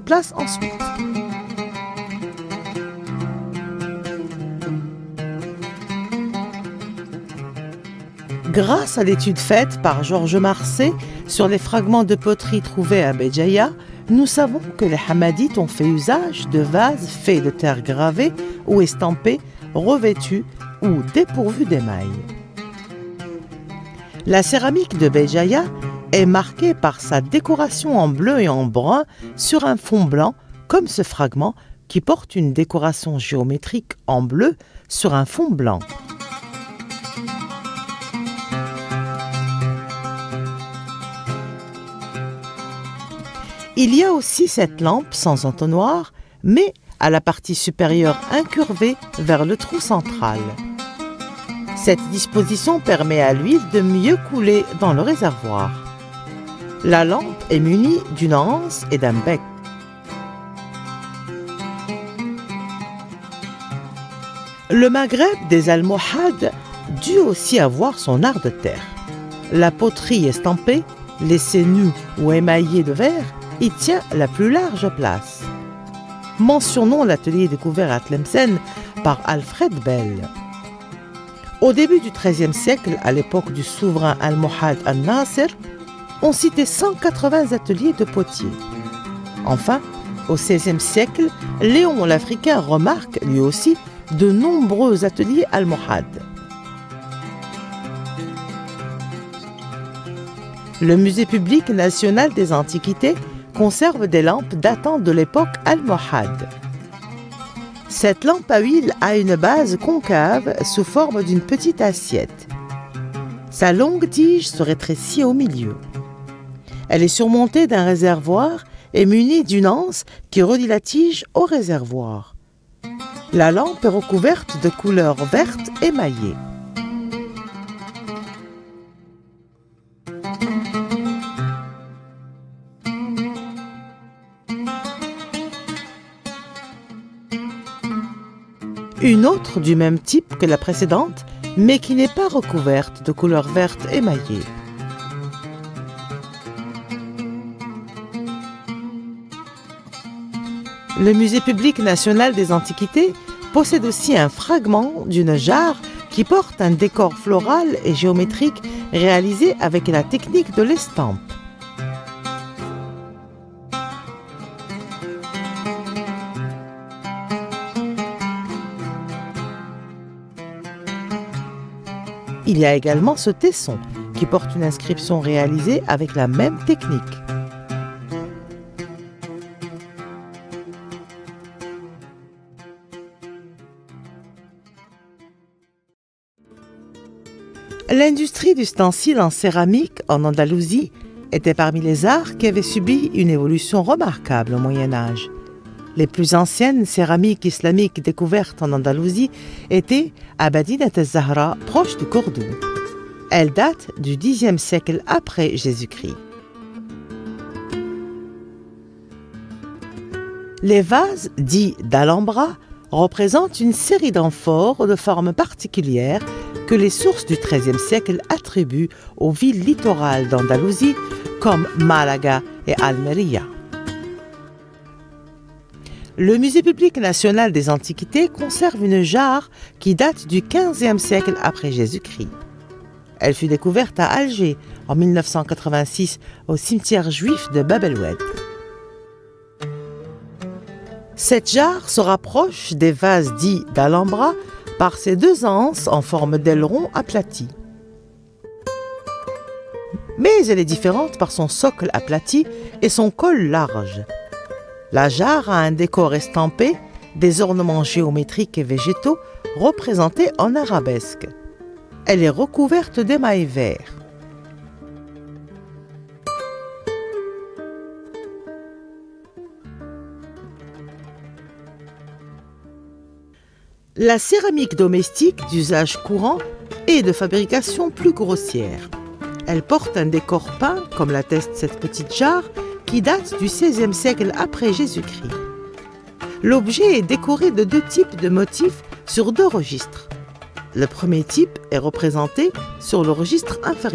place ensuite. Grâce à l'étude faite par Georges Marcet sur les fragments de poterie trouvés à Béjaïa, nous savons que les Hammadites ont fait usage de vases faits de terre gravée ou estampés, revêtus ou dépourvus d'émail. La céramique de Béjaïa est marquée par sa décoration en bleu et en brun sur un fond blanc, comme ce fragment qui porte une décoration géométrique en bleu sur un fond blanc. Il y a aussi cette lampe sans entonnoir, mais à la partie supérieure incurvée vers le trou central. Cette disposition permet à l'huile de mieux couler dans le réservoir. La lampe est munie d'une anse et d'un bec. Le Maghreb des Almohades dut aussi avoir son art de terre. La poterie estampée, laissée nue ou émaillée de verre, y tient la plus large place. Mentionnons l'atelier découvert à Tlemcen par Alfred Bell. Au début du XIIIe siècle, à l'époque du souverain almohade al-Nasser, on citait 180 ateliers de potiers. Enfin, au XVIe siècle, Léon l'Africain remarque, lui aussi, de nombreux ateliers almohades. Le Musée public national des antiquités conserve des lampes datant de l'époque almohade. Cette lampe à huile a une base concave sous forme d'une petite assiette. Sa longue tige se rétrécit au milieu. Elle est surmontée d'un réservoir et munie d'une anse qui relie la tige au réservoir. La lampe est recouverte de couleur verte émaillée. Une autre du même type que la précédente, mais qui n'est pas recouverte de couleur verte émaillée. Le Musée public national des antiquités possède aussi un fragment d'une jarre qui porte un décor floral et géométrique réalisé avec la technique de l'estampe. Il y a également ce tesson qui porte une inscription réalisée avec la même technique. L'industrie d'ustensiles en céramique en Andalousie était parmi les arts qui avaient subi une évolution remarquable au Moyen Âge. Les plus anciennes céramiques islamiques découvertes en Andalousie étaient à Madinat al-Zahra, proche de Cordoue. Elles datent du Xe siècle après Jésus-Christ. Les vases dits d'Alhambra représentent une série d'amphores de forme particulière que les sources du XIIIe siècle attribuent aux villes littorales d'Andalousie comme Malaga et Almería. Le Musée public national des antiquités conserve une jarre qui date du XVe siècle après Jésus-Christ. Elle fut découverte à Alger en 1986 au cimetière juif de Bab el-Oued. Cette jarre se rapproche des vases dits d'Alhambra par ses deux anses en forme d'aileron aplati. Mais elle est différente par son socle aplati et son col large. La jarre a un décor estampé, des ornements géométriques et végétaux représentés en arabesque. Elle est recouverte d'émail vert. La céramique domestique d'usage courant est de fabrication plus grossière. Elle porte un décor peint, comme l'atteste cette petite jarre, qui date du XVIe siècle après Jésus-Christ. L'objet est décoré de deux types de motifs sur deux registres. Le premier type est représenté sur le registre inférieur.